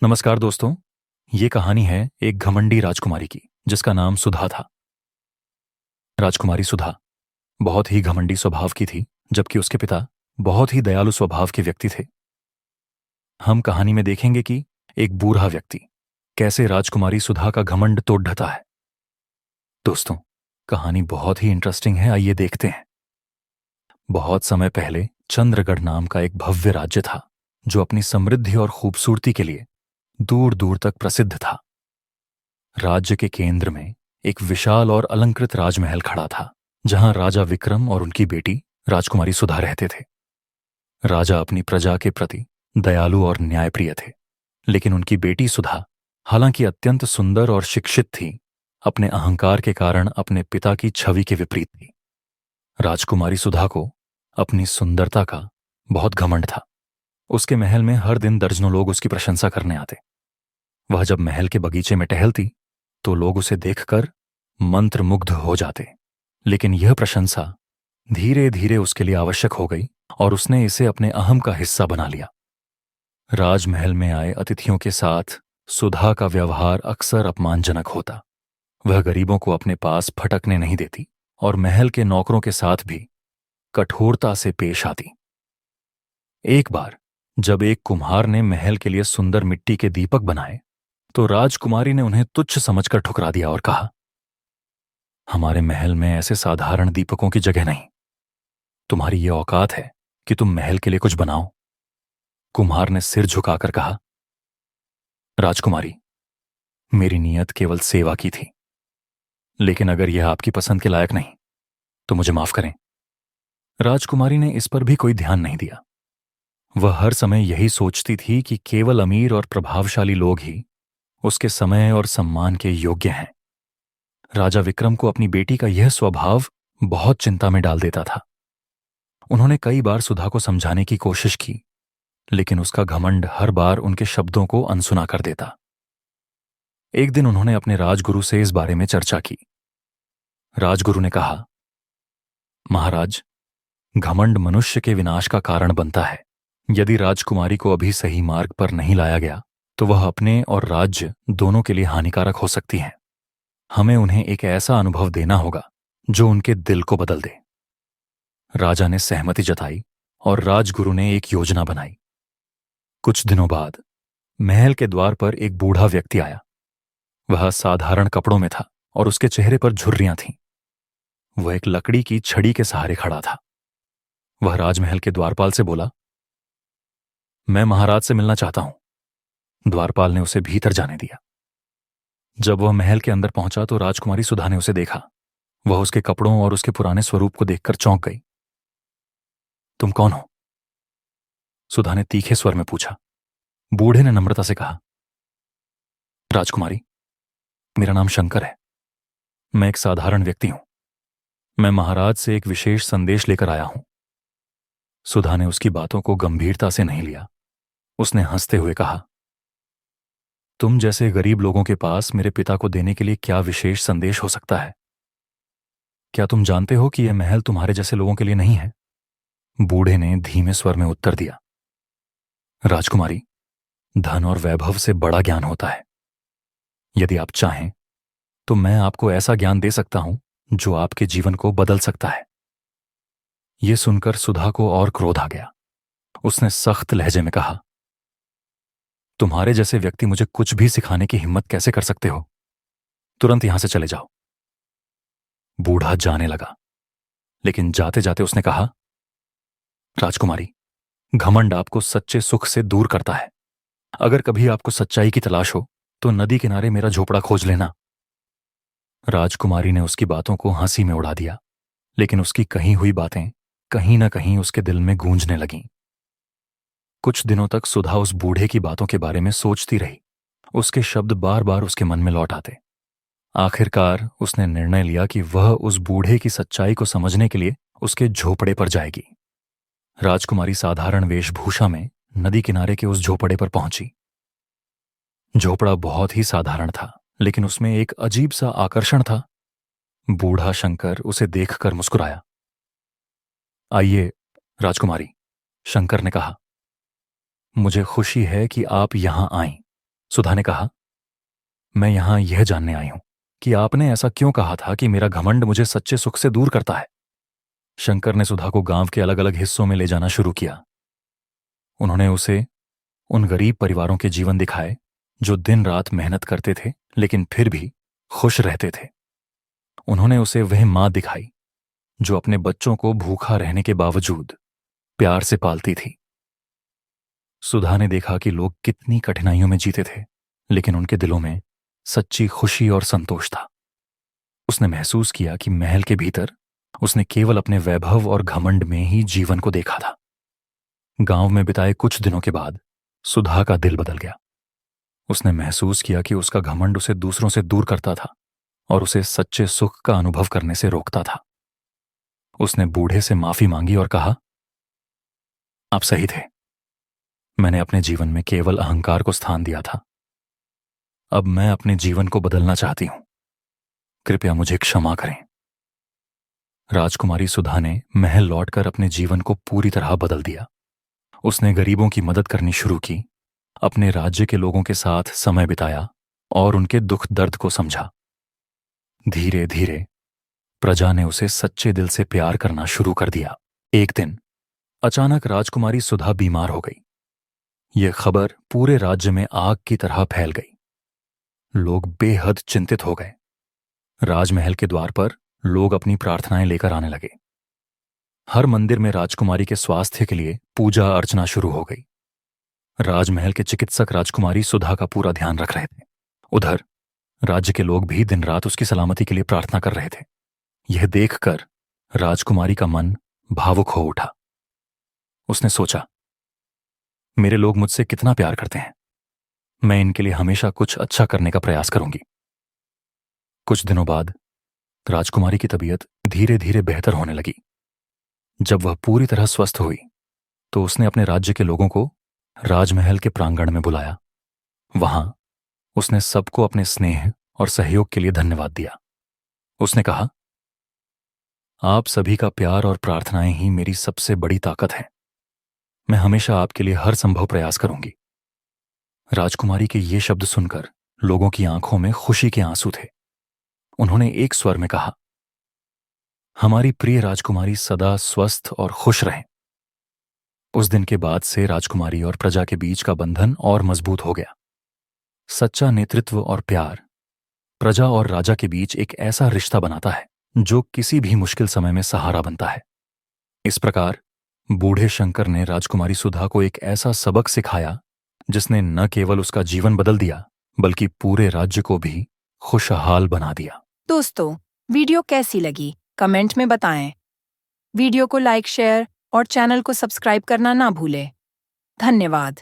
नमस्कार दोस्तों। ये कहानी है एक घमंडी राजकुमारी की जिसका नाम सुधा था। राजकुमारी सुधा बहुत ही घमंडी स्वभाव की थी, जबकि उसके पिता बहुत ही दयालु स्वभाव के व्यक्ति थे। हम कहानी में देखेंगे कि एक बूढ़ा व्यक्ति कैसे राजकुमारी सुधा का घमंड तोड़ ढता है। दोस्तों, कहानी बहुत ही इंटरेस्टिंग है, आइए देखते हैं। बहुत समय पहले चंद्रगढ़ नाम का एक भव्य राज्य था जो अपनी समृद्धि और खूबसूरती के लिए दूर दूर तक प्रसिद्ध था। राज्य के केंद्र में एक विशाल और अलंकृत राजमहल खड़ा था, जहां राजा विक्रम और उनकी बेटी राजकुमारी सुधा रहते थे। राजा अपनी प्रजा के प्रति दयालु और न्यायप्रिय थे, लेकिन उनकी बेटी सुधा, हालांकि अत्यंत सुंदर और शिक्षित थी, अपने अहंकार के कारण अपने पिता की छवि के विपरीत थी। राजकुमारी सुधा को अपनी सुंदरता का बहुत घमंड था। उसके महल में हर दिन दर्जनों लोग उसकी प्रशंसा करने आते। वह जब महल के बगीचे में टहलती तो लोग उसे देखकर मंत्रमुग्ध हो जाते। लेकिन यह प्रशंसा धीरे धीरे उसके लिए आवश्यक हो गई और उसने इसे अपने अहम का हिस्सा बना लिया। राजमहल में आए अतिथियों के साथ सुधा का व्यवहार अक्सर अपमानजनक होता। वह गरीबों को अपने पास फटकने नहीं देती और महल के नौकरों के साथ भी कठोरता से पेश आती। एक बार जब एक कुम्हार ने महल के लिए सुंदर मिट्टी के दीपक बनाए तो राजकुमारी ने उन्हें तुच्छ समझकर ठुकरा दिया और कहा, हमारे महल में ऐसे साधारण दीपकों की जगह नहीं। तुम्हारी ये औकात है कि तुम महल के लिए कुछ बनाओ। कुम्हार ने सिर झुकाकर कहा, राजकुमारी, मेरी नीयत केवल सेवा की थी, लेकिन अगर यह आपकी पसंद के लायक नहीं तो मुझे माफ करें। राजकुमारी ने इस पर भी कोई ध्यान नहीं दिया। वह हर समय यही सोचती थी कि केवल अमीर और प्रभावशाली लोग ही उसके समय और सम्मान के योग्य हैं। राजा विक्रम को अपनी बेटी का यह स्वभाव बहुत चिंता में डाल देता था। उन्होंने कई बार सुधा को समझाने की कोशिश की, लेकिन उसका घमंड हर बार उनके शब्दों को अनसुना कर देता। एक दिन उन्होंने अपने राजगुरु से इस बारे में चर्चा की। राजगुरु ने कहा, महाराज, घमंड मनुष्य के विनाश का कारण बनता है। यदि राजकुमारी को अभी सही मार्ग पर नहीं लाया गया तो वह अपने और राज्य दोनों के लिए हानिकारक हो सकती हैं। हमें उन्हें एक ऐसा अनुभव देना होगा जो उनके दिल को बदल दे। राजा ने सहमति जताई और राजगुरु ने एक योजना बनाई। कुछ दिनों बाद महल के द्वार पर एक बूढ़ा व्यक्ति आया। वह साधारण कपड़ों में था और उसके चेहरे पर झुर्रियां थीं। वह एक लकड़ी की छड़ी के सहारे खड़ा था। वह राजमहल के द्वारपाल से बोला, मैं महाराज से मिलना चाहता हूं। द्वारपाल ने उसे भीतर जाने दिया। जब वह महल के अंदर पहुंचा तो राजकुमारी सुधा ने उसे देखा। वह उसके कपड़ों और उसके पुराने स्वरूप को देखकर चौंक गई। तुम कौन हो? सुधा ने तीखे स्वर में पूछा। बूढ़े ने नम्रता से कहा, राजकुमारी, मेरा नाम शंकर है। मैं एक साधारण व्यक्ति हूं। मैं महाराज से एक विशेष संदेश लेकर आया हूं। सुधा ने उसकी बातों को गंभीरता से नहीं लिया। उसने हंसते हुए कहा, तुम जैसे गरीब लोगों के पास मेरे पिता को देने के लिए क्या विशेष संदेश हो सकता है? क्या तुम जानते हो कि यह महल तुम्हारे जैसे लोगों के लिए नहीं है? बूढ़े ने धीमे स्वर में उत्तर दिया, राजकुमारी, धन और वैभव से बड़ा ज्ञान होता है। यदि आप चाहें तो मैं आपको ऐसा ज्ञान दे सकता हूं जो आपके जीवन को बदल सकता है। यह सुनकर सुधा को और क्रोध आ गया। उसने सख्त लहजे में कहा, तुम्हारे जैसे व्यक्ति मुझे कुछ भी सिखाने की हिम्मत कैसे कर सकते हो? तुरंत यहां से चले जाओ। बूढ़ा जाने लगा, लेकिन जाते जाते उसने कहा, राजकुमारी, घमंड आपको सच्चे सुख से दूर करता है। अगर कभी आपको सच्चाई की तलाश हो तो नदी किनारे मेरा झोपड़ा खोज लेना। राजकुमारी ने उसकी बातों को हंसी में उड़ा दिया, लेकिन उसकी कही हुई बातें कहीं ना कहीं उसके दिल में गूंजने लगीं। कुछ दिनों तक सुधा उस बूढ़े की बातों के बारे में सोचती रही। उसके शब्द बार बार उसके मन में लौट आते। आखिरकार उसने निर्णय लिया कि वह उस बूढ़े की सच्चाई को समझने के लिए उसके झोपड़े पर जाएगी। राजकुमारी साधारण वेशभूषा में नदी किनारे के उस झोपड़े पर पहुंची। झोपड़ा बहुत ही साधारण था, लेकिन उसमें एक अजीब सा आकर्षण था। बूढ़ा शंकर उसे देखकर मुस्कुराया। आइए राजकुमारी, शंकर ने कहा, मुझे खुशी है कि आप यहां आईं। सुधा ने कहा, मैं यहां यह जानने आई हूं कि आपने ऐसा क्यों कहा था कि मेरा घमंड मुझे सच्चे सुख से दूर करता है। शंकर ने सुधा को गांव के अलग अलग हिस्सों में ले जाना शुरू किया। उन्होंने उसे उन गरीब परिवारों के जीवन दिखाए जो दिन रात मेहनत करते थे लेकिन फिर भी खुश रहते थे। उन्होंने उसे वह मां दिखाई जो अपने बच्चों को भूखा रहने के बावजूद प्यार से पालती थी। सुधा ने देखा कि लोग कितनी कठिनाइयों में जीते थे लेकिन उनके दिलों में सच्ची खुशी और संतोष था। उसने महसूस किया कि महल के भीतर उसने केवल अपने वैभव और घमंड में ही जीवन को देखा था। गांव में बिताए कुछ दिनों के बाद सुधा का दिल बदल गया। उसने महसूस किया कि उसका घमंड उसे दूसरों से दूर करता था और उसे सच्चे सुख का अनुभव करने से रोकता था। उसने बूढ़े से माफी मांगी और कहा, आप सही थे। मैंने अपने जीवन में केवल अहंकार को स्थान दिया था। अब मैं अपने जीवन को बदलना चाहती हूं। कृपया मुझे क्षमा करें। राजकुमारी सुधा ने महल लौटकर अपने जीवन को पूरी तरह बदल दिया। उसने गरीबों की मदद करनी शुरू की, अपने राज्य के लोगों के साथ समय बिताया और उनके दुख दर्द को समझा। धीरे धीरे प्रजा ने उसे सच्चे दिल से प्यार करना शुरू कर दिया। एक दिन अचानक राजकुमारी सुधा बीमार हो गई। यह खबर पूरे राज्य में आग की तरह फैल गई। लोग बेहद चिंतित हो गए। राजमहल के द्वार पर लोग अपनी प्रार्थनाएं लेकर आने लगे। हर मंदिर में राजकुमारी के स्वास्थ्य के लिए पूजा अर्चना शुरू हो गई। राजमहल के चिकित्सक राजकुमारी सुधा का पूरा ध्यान रख रहे थे। उधर राज्य के लोग भी दिन रात उसकी सलामती के लिए प्रार्थना कर रहे थे। यह देखकर राजकुमारी का मन भावुक हो उठा। उसने सोचा, मेरे लोग मुझसे कितना प्यार करते हैं। मैं इनके लिए हमेशा कुछ अच्छा करने का प्रयास करूंगी। कुछ दिनों बाद राजकुमारी की तबीयत धीरे धीरे बेहतर होने लगी। जब वह पूरी तरह स्वस्थ हुई तो उसने अपने राज्य के लोगों को राजमहल के प्रांगण में बुलाया। वहां उसने सबको अपने स्नेह और सहयोग के लिए धन्यवाद दिया। उसने कहा, आप सभी का प्यार और प्रार्थनाएं ही मेरी सबसे बड़ी ताकत है। मैं हमेशा आपके लिए हर संभव प्रयास करूंगी। राजकुमारी के ये शब्द सुनकर लोगों की आंखों में खुशी के आंसू थे। उन्होंने एक स्वर में कहा, हमारी प्रिय राजकुमारी सदा स्वस्थ और खुश रहें। उस दिन के बाद से राजकुमारी और प्रजा के बीच का बंधन और मजबूत हो गया। सच्चा नेतृत्व और प्यार प्रजा और राजा के बीच एक ऐसा रिश्ता बनाता है जो किसी भी मुश्किल समय में सहारा बनता है। इस प्रकार बूढ़े शंकर ने राजकुमारी सुधा को एक ऐसा सबक सिखाया जिसने न केवल उसका जीवन बदल दिया बल्कि पूरे राज्य को भी खुशहाल बना दिया। दोस्तों, वीडियो कैसी लगी कमेंट में बताएं। वीडियो को लाइक, शेयर और चैनल को सब्सक्राइब करना ना भूलें। धन्यवाद।